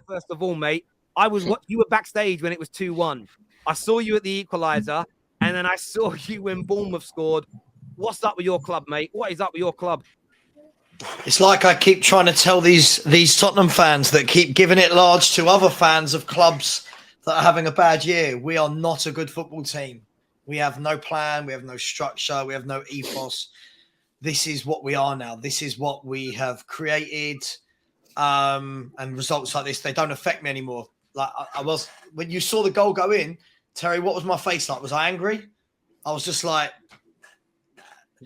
First of all, mate, you were backstage when it was 2-1. I saw you at the equaliser, and then I saw you when Bournemouth scored. What's up with your club, mate? What is up with your club? It's like I keep trying to tell these Tottenham fans that keep giving it large to other fans of clubs that are having a bad year. We are not a good football team. We have no plan. We have no structure. We have no ethos. This is what we are now. This is what we have created. And results like this, they don't affect me anymore. Like I was when you saw the goal go in, Terry, what was my face like? Was I angry? I was just like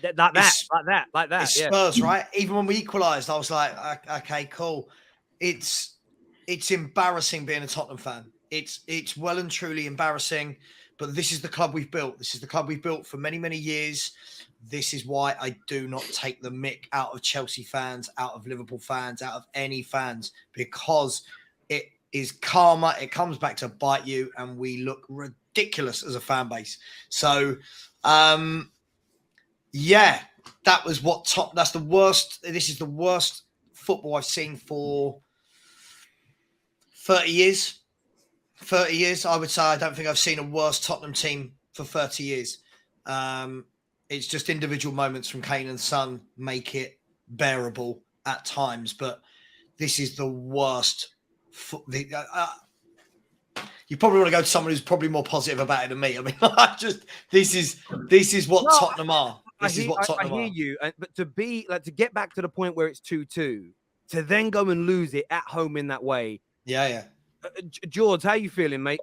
like that. It's Spurs, right? Even when we equalised, I was like, okay, cool. It's embarrassing being a Tottenham fan. It's well and truly embarrassing. But this is the club we've built. This is the club we've built for many, many years. This is why I do not take the mick out of Chelsea fans, out of Liverpool fans, out of any fans, because it is karma. It comes back to bite you, and we look ridiculous as a fan base. So, yeah, that was that's the worst. This is the worst football I've seen for 30 years. 30 years, I would say. I don't think I've seen a worse Tottenham team for 30 years. It's just individual moments from Kane and Son make it bearable at times, but this is the worst. You probably want to go to someone who's probably more positive about it than me. I mean, this is what Tottenham are. I hear you, but to get back to the point where it's 2-2, to then go and lose it at home in that way. Yeah. George, how you feeling, mate?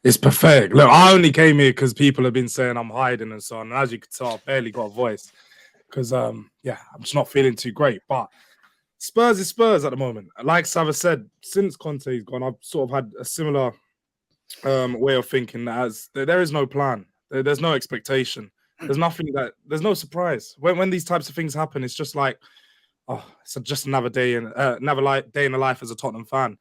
It's pathetic. Look, I only came here because people have been saying I'm hiding and so on. And as you can tell, I barely got a voice because, I'm just not feeling too great. But Spurs is Spurs at the moment. Like Sava said, since Conte's gone, I've sort of had a similar way of thinking as there is no plan. There's no expectation. There's no surprise. When these types of things happen, it's just like, it's just another day in the life as a Tottenham fan.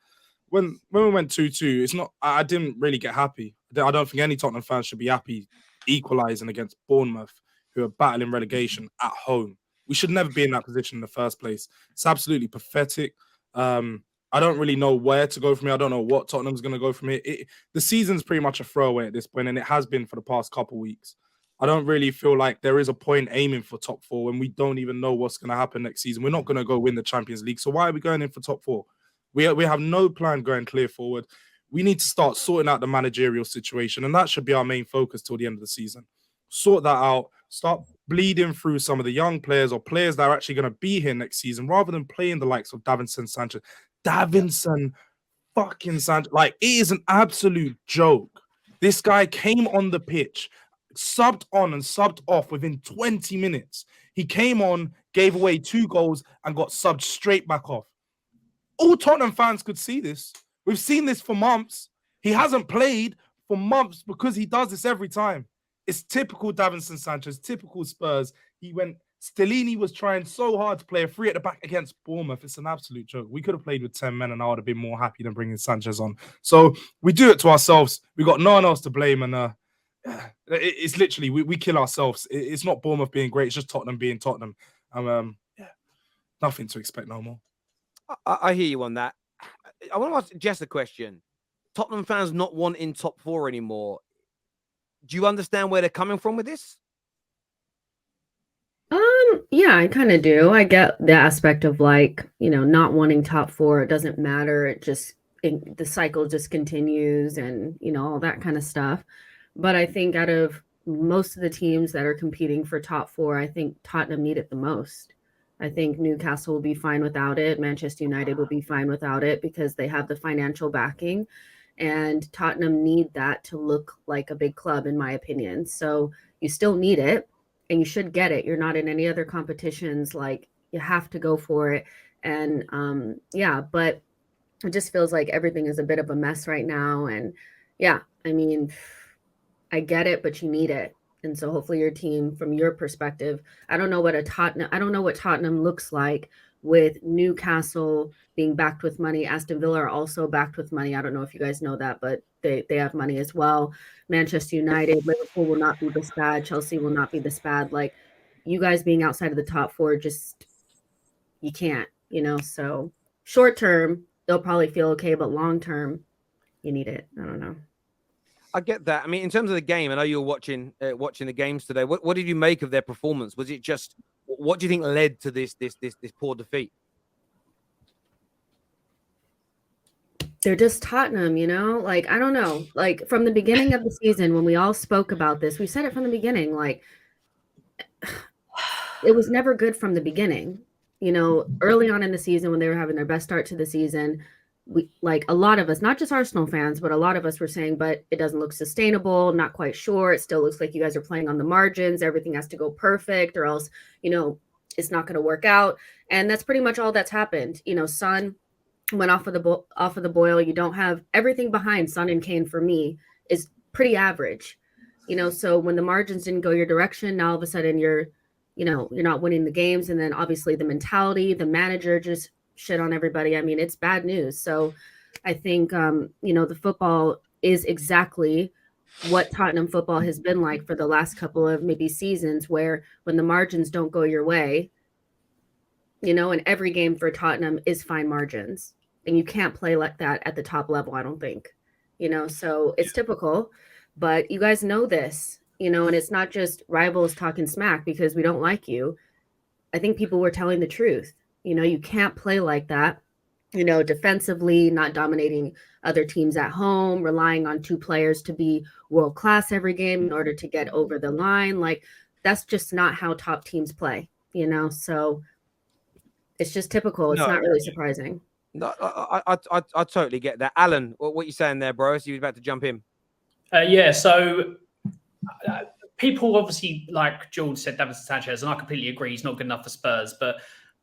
When we went 2-2, it's not. I didn't really get happy. I don't think any Tottenham fans should be happy equalising against Bournemouth, who are battling relegation at home. We should never be in that position in the first place. It's absolutely pathetic. I don't really know where to go from here. I don't know what Tottenham's going to go from here. The season's pretty much a throwaway at this point, and it has been for the past couple of weeks. I don't really feel like there is a point aiming for top four when we don't even know what's going to happen next season. We're not going to go win the Champions League. So why are we going in for top four? We have no plan going clear forward. We need to start sorting out the managerial situation, and that should be our main focus till the end of the season. Sort that out. Start bleeding through some of the young players or players that are actually going to be here next season rather than playing the likes of Davinson Sanchez. Davinson fucking Sanchez. Like, it is an absolute joke. This guy came on the pitch, subbed on and subbed off within 20 minutes. He came on, gave away 2 goals, and got subbed straight back off. All Tottenham fans could see this. We've seen this for months. He hasn't played for months because he does this every time. It's typical Davinson Sanchez, typical Spurs. Stellini was trying so hard to play a 3 at the back against Bournemouth. It's an absolute joke. We could have played with 10 men and I would have been more happy than bringing Sanchez on. So we do it to ourselves. We got no one else to blame. And it's literally, we kill ourselves. It's not Bournemouth being great. It's just Tottenham being Tottenham. Nothing to expect no more. I hear you on that. I want to ask Jess a question. Tottenham fans not wanting top 4 anymore. Do you understand where they're coming from with this? Yeah, I kind of do. I get the aspect of not wanting top 4. It doesn't matter. The cycle just continues and, all that kind of stuff. But I think out of most of the teams that are competing for top 4, I think Tottenham need it the most. I think Newcastle will be fine without it. Manchester United will be fine without it because they have the financial backing, and Tottenham need that to look like a big club, in my opinion. So you still need it and you should get it. You're not in any other competitions. You have to go for it. And but it just feels like everything is a bit of a mess right now. And I get it, but you need it. And so hopefully your team, from your perspective, I don't know what Tottenham looks like with Newcastle being backed with money. Aston Villa are also backed with money. I don't know if you guys know that, but they have money as well. Manchester United, Liverpool will not be this bad. Chelsea will not be this bad. You guys being outside of the top 4, just you can't, So short term, they'll probably feel okay, but long term, you need it. I don't know. I get that. I mean, in terms of the game, I know you're watching the games today. What did you make of their performance? Was it just what do you think led to this poor defeat? They're just Tottenham, you know? Like, I don't know. Like, from the beginning of the season, when we all spoke about this, we said it from the beginning. Like, it was never good from the beginning. You know, early on in the season, when they were having their best start to the season, we, like, a lot of us, not just Arsenal fans, but a lot of us were saying, but it doesn't look sustainable, not quite sure. It still looks like you guys are playing on the margins. Everything has to go perfect, or else, you know, it's not going to work out. And that's pretty much all that's happened. You know, Son went off of the boil. You don't have everything behind Son and Kane, for me, is pretty average. You know, so when the margins didn't go your direction, now all of a sudden you're not winning the games. And then obviously the mentality, the manager just shit on everybody. I mean, it's bad news. So I think, the football is exactly what Tottenham football has been like for the last couple of maybe seasons, where when the margins don't go your way, and every game for Tottenham is fine margins. And you can't play like that at the top level, I don't think. So it's typical, but you guys know this, and it's not just rivals talking smack because we don't like you. I think people were telling the truth. You can't play like that, defensively, not dominating other teams at home, relying on two players to be world class every game in order to get over the line. Like, that's just not how top teams play, so it's just typical. It's not really surprising. No, I totally get that. Alan, what you saying there, bro? So you about to jump in? So people obviously, like George said, Davinson Sanchez, and I completely agree, he's not good enough for Spurs. But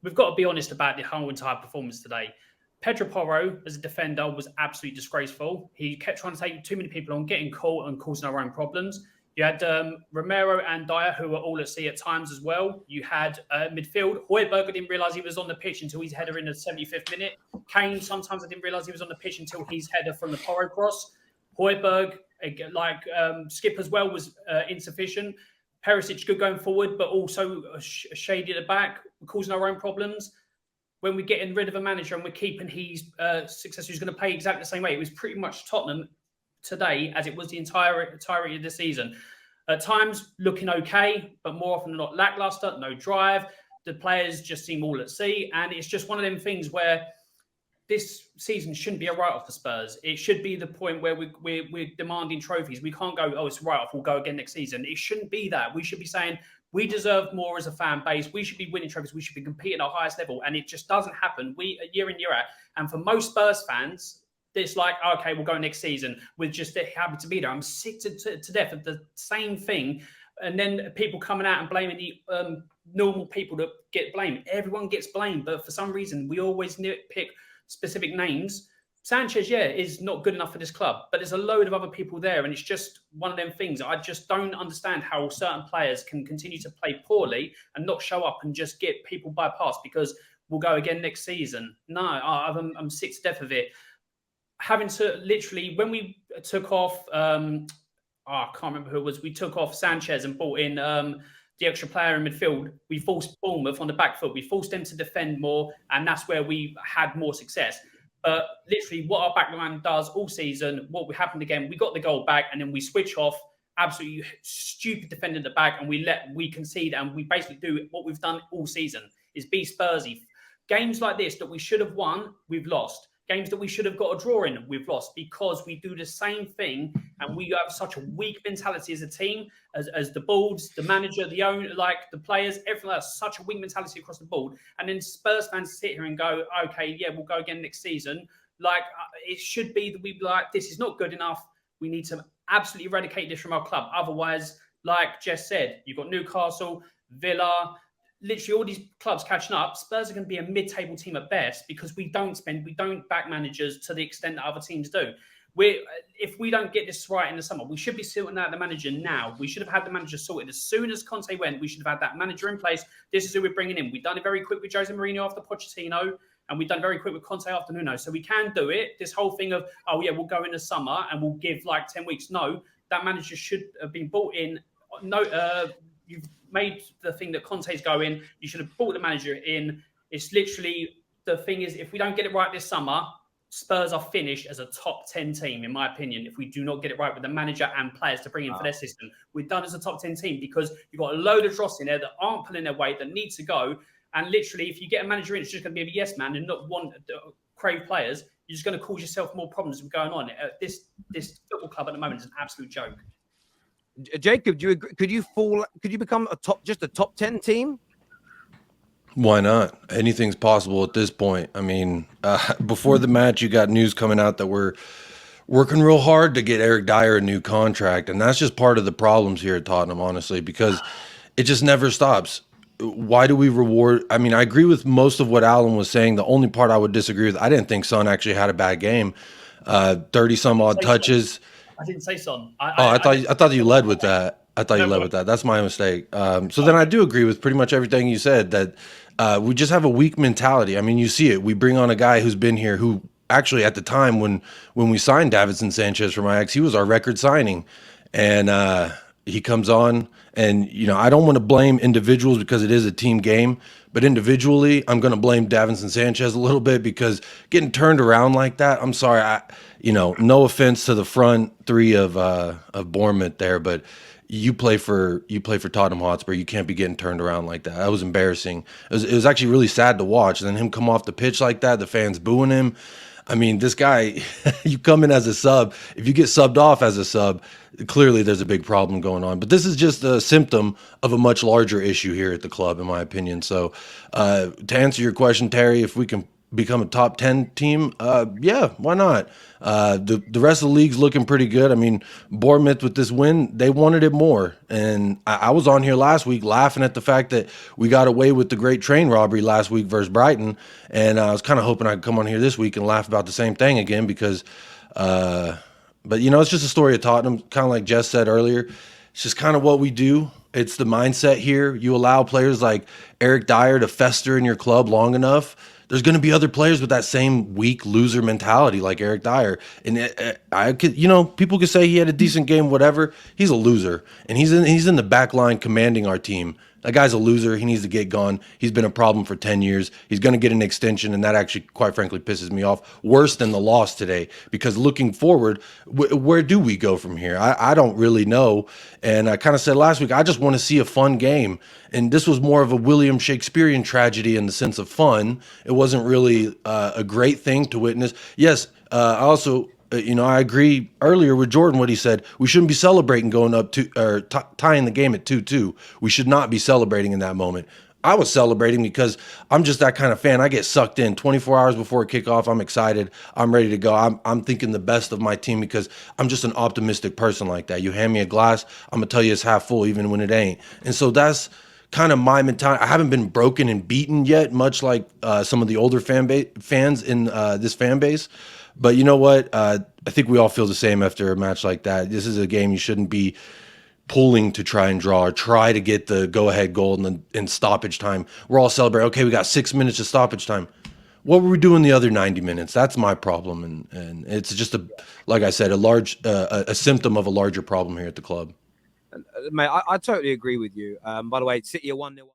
we've got to be honest about the whole entire performance today. Pedro Porro, as a defender, was absolutely disgraceful. He kept trying to take too many people on, getting caught and causing our own problems. You had Romero and Dyer, who were all at sea at times as well. You had midfield. Højbjerg, I didn't realise he was on the pitch until his header in the 75th minute. Kane, sometimes I didn't realise he was on the pitch until his header from the Porro cross. Højbjerg, Skip as well, was insufficient. Perisic good going forward, but also shady at the back, causing our own problems. When we're getting rid of a manager and we're keeping his successor who's going to play exactly the same way, it was pretty much Tottenham today as it was the entirety of the season. At times looking okay, but more often than not lackluster, no drive. The players just seem all at sea, and it's just one of them things where this season shouldn't be a write-off for Spurs. It should be the point where we're demanding trophies. We can't go, oh, it's a write-off, we'll go again next season. It shouldn't be that. We should be saying we deserve more as a fan base. We should be winning trophies. We should be competing at our highest level, and it just doesn't happen. Year in, year out. And for most Spurs fans, it's like, okay, we'll go next season. We're just happy to be there. I'm sick to death of the same thing. And then people coming out and blaming the normal people that get blamed. Everyone gets blamed, but for some reason, we always pick specific names. Sanchez, is not good enough for this club, but there's a load of other people there, and it's just one of them things. I just don't understand how certain players can continue to play poorly and not show up and just get people bypassed because we'll go again next season. No, I'm sick to death of it. Having to literally, when we took off, I can't remember who it was, we took off Sanchez and brought in the extra player in midfield. We forced Bournemouth on the back foot. We forced them to defend more, and that's where we had more success. But literally what our backline does all season, what happened again, we got the goal back and then we switch off, absolutely stupid defending at the back, and we concede, and we basically do what we've done all season, is be Spursy. Games like this that we should have won, we've lost. Games that we should have got a draw in, we've lost because we do the same thing, and we have such a weak mentality as a team, as the boards, the manager, the owner, like the players, everything like that, such a weak mentality across the board. And then Spurs fans sit here and go, okay, yeah, we'll go again next season. Like, it should be that we be like, this is not good enough. We need to absolutely eradicate this from our club. Otherwise, like Jess said, you've got Newcastle, Villa, literally all these clubs catching up. Spurs are going to be a mid-table team at best because we don't back managers to the extent that other teams do. If we don't get this right in the summer, we should be sorting out the manager now. We should have had the manager sorted as soon as Conte went. We should have had that manager in place. This is who we're bringing in. We've done it very quick with Jose Mourinho after Pochettino, and we've done very quick with Conte after Nuno. So we can do it. This whole thing of, oh yeah, we'll go in the summer and we'll give like 10 weeks. No, that manager should have been brought in. No, you've made the thing that Conte's going. You should have brought the manager in. It's literally, the thing is, if we don't get it right this summer, Spurs are finished as a top 10 team, in my opinion, if we do not get it right with the manager and players to bring in for their system. We're done as a top 10 team because you've got a load of dross in there that aren't pulling their weight, that need to go. And literally, if you get a manager in, it's just going to be a yes man and not want crave players. You're just going to cause yourself more problems from going on. This football club at the moment is an absolute joke. Jacob, do you agree? Could you become just a top 10 team? Why not? Anything's possible at this point. I mean, before the match, you got news coming out that we're working real hard to get Eric Dyer a new contract, and that's just part of the problems here at Tottenham, honestly, because it just never stops. Why do we reward? I mean, I agree with most of what Alan was saying. The only part I would disagree with, I didn't think Son actually had a bad game. 30 some odd touches. I didn't say Son. I thought you led with that. You led with that. That's my mistake. So then I do agree with pretty much everything you said, that we just have a weak mentality. I mean, you see it. We bring on a guy who's been here, who actually at the time when we signed Davinson Sanchez from Ajax, he was our record signing. And he comes on, and, you know, I don't want to blame individuals because it is a team game, but individually, I'm going to blame Davinson Sanchez a little bit, because getting turned around like that, I'm sorry, no offense to the front three of Bournemouth there, but you play for Tottenham Hotspur. You can't be getting turned around like that. That was embarrassing. It was actually really sad to watch. And then him come off the pitch like that, the fans booing him. I mean, this guy, you come in as a sub. If you get subbed off as a sub, clearly there's a big problem going on. But this is just a symptom of a much larger issue here at the club, in my opinion. So to answer your question, Terry, if we can become a top 10 team, yeah, why not? The rest of the league's looking pretty good. I mean, Bournemouth with this win, they wanted it more. And I was on here last week laughing at the fact that we got away with the great train robbery last week versus Brighton. And I was kind of hoping I could come on here this week and laugh about the same thing again, because, but you know, it's just a story of Tottenham, kind of like Jess said earlier. It's just kind of what we do. It's the mindset here. You allow players like Eric Dyer to fester in your club long enough, there's going to be other players with that same weak loser mentality like Eric Dyer. And I could, people could say he had a decent game, whatever. He's a loser, and he's in the back line commanding our team. That guy's a loser. He needs to get gone. He's been a problem for 10 years. He's going to get an extension, and that actually, quite frankly, pisses me off worse than the loss today, because looking forward, where do we go from here? I don't really know. And I kind of said last week, I just want to see a fun game. And this was more of a William Shakespearean tragedy in the sense of fun. It wasn't really a great thing to witness. Yes, I also... I agree earlier with Jordan what he said. We shouldn't be celebrating going up to or tying the game at 2-2. We should not be celebrating in that moment. I was celebrating because I'm just that kind of fan. I get sucked in 24 hours before kickoff. I'm excited. I'm ready to go. I'm thinking the best of my team because I'm just an optimistic person like that. You hand me a glass, I'm going to tell you it's half full even when it ain't. And so that's kind of my mentality. I haven't been broken and beaten yet, much like some of the older fans in this fan base. But you know what? I think we all feel the same after a match like that. This is a game you shouldn't be pulling to try and draw or try to get the go-ahead goal in stoppage time. We're all celebrating. Okay, we got 6 minutes of stoppage time. What were we doing the other 90 minutes? That's my problem, and it's just like I said, a symptom of a larger problem here at the club. Mate, I totally agree with you. By the way, City are 1-0.